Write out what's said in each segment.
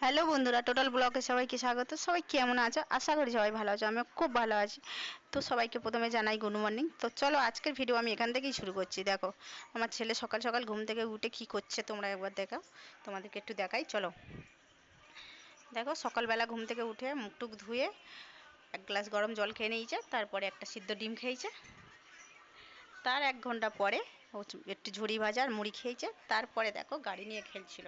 Hello বন্ধুরা, total ব্লগে সবাইকে স্বাগত। সবাই কেমন আছো? আশা করি সবাই ভালো আছো। আমি খুব ভালো আছি। তো সবাইকে প্রথমে জানাই গুড মর্নিং। তো চলো আজকের ভিডিও আমি এখান থেকেই শুরু করছি। দেখো আমার ছেলে সকাল সকাল ঘুম থেকে উঠে কি করছে তোমরা একবার দেখাও, তোমাদেরকে একটু দেখাই চলো। দেখো সকালবেলা ঘুম থেকে উঠে মুখ টুক ধুয়ে এক গ্লাস গরম জল খেয়ে নিয়েছে, তারপরে একটা সিদ্ধ ডিম খেয়েছে। তার 1 ঘন্টা পরে ও একটু ঝুড়ি ভাজা আর মুড়ি খেয়েছে। তারপরে দেখো গাড়ি নিয়ে খেলছিল।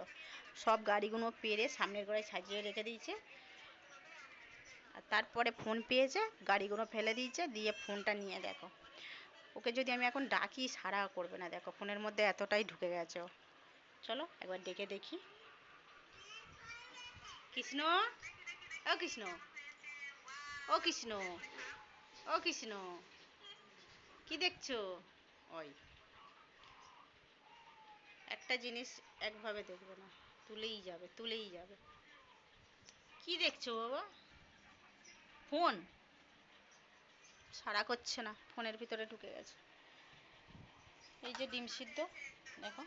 সব গাড়িগুলো পেরে সামনের গোড়ায় সাজিয়ে রেখে দিয়েছে। আর তারপরে ফোন পেয়েছে, গাড়িগুলো ফেলে দিয়েছে, দিয়ে ফোনটা নিয়ে দেখো ওকে যদি আমি এখন ডাকি সাড়া করবে না। দেখো ফোনের মধ্যে এতটাই ঢুকে গেছে ও। চলো একবার ডেকে দেখি। কৃষ্ণ, ও কৃষ্ণ, ও কৃষ্ণ, ও কৃষ্ণ, কি দেখছো? ওই একটা জিনিস একভাবে দেখবে না, তুলেই যাবে তুলেই যাবে। কি দেখছো বাবা? ফোন সাড়া করছে না, ফোনের ভিতরে ঢুকে গেছে। এই যে ডিম সিদ্ধ, দেখো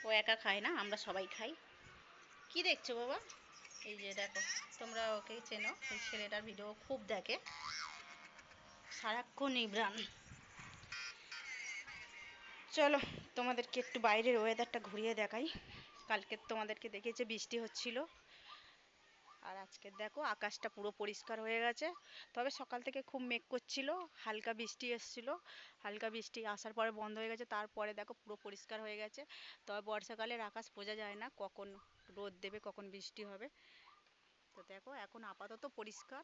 ও একা খায় না, আমরা সবাই খাই। কি দেখছো বাবা? এই যে দেখো, তোমরা ওকে চেনো, এই ছেলেটার ভিডিও খুব দেখে, সারাক্ষণ ইব্রান। চলো তোমাদেরকে একটু বাইরের ওয়েদারটা ঘুরিয়ে দেখাই। কালকে তোমাদেরকে দেখেছে বৃষ্টি হচ্ছিল, আর আজকে দেখো আকাশটা পুরো পরিষ্কার হয়ে গেছে। তবে সকাল থেকে খুব মেঘ করছিল, হালকা বৃষ্টি এসছিল, হালকা বৃষ্টি আসার পরে বন্ধ হয়ে গেছে, তারপরে দেখো পুরো পরিষ্কার হয়ে গেছে। তবে বর্ষাকালের আকাশ বোঝা যায় না কখন রোদ দেবে কখন বৃষ্টি হবে। তো দেখো এখন আপাতত পরিষ্কার।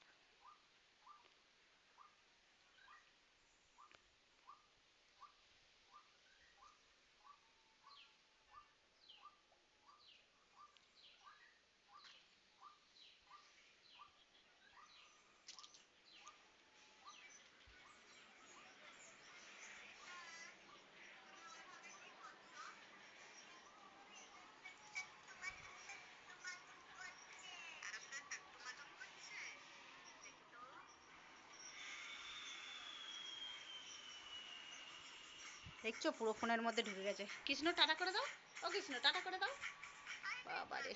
দেখছো পুরো ফোনের মধ্যে ঢুকে গেছে। কৃষ্ণ টাটা করে দাও, ও কৃষ্ণ টাটা করে দাও। বাবারে,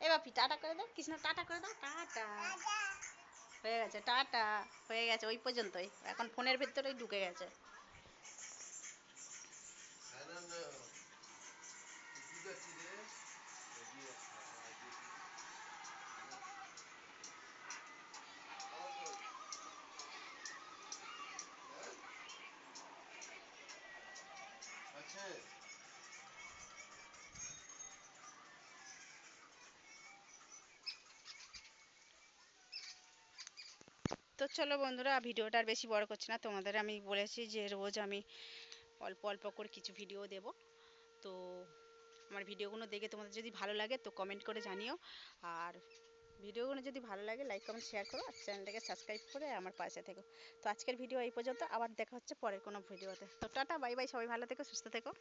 এ বাপি টাটা করে দাও, কৃষ্ণ টাটা করে দাও, টাটা। হয়ে গেছে টাটা, হয়ে গেছে ওই পর্যন্তই, এখন ফোনের ভেতরেই ঢুকে গেছে। তো চলো বন্ধুরা, ভিডিওটা আর বেশি বড় করছি না। তোমাদের আমি বলেছি যে রোজ আমি অল্প অল্প করে কিছু ভিডিও দেব। তো আমার ভিডিওগুলো দেখে তোমাদের যদি ভালো লাগে তো কমেন্ট করে জানিও। আর ভিডিওগুলো যদি ভালো লাগে লাইক কমেন্ট শেয়ার করো, আর চ্যানেলটাকে সাবস্ক্রাইব করে আমার পাশে থেকো। তো আজকের ভিডিও এই পর্যন্ত, আবার দেখা হচ্ছে পরের কোনো ভিডিওতে। তো টাটা বাই বাই, সবাই ভালো থেকো সুস্থ থেকো।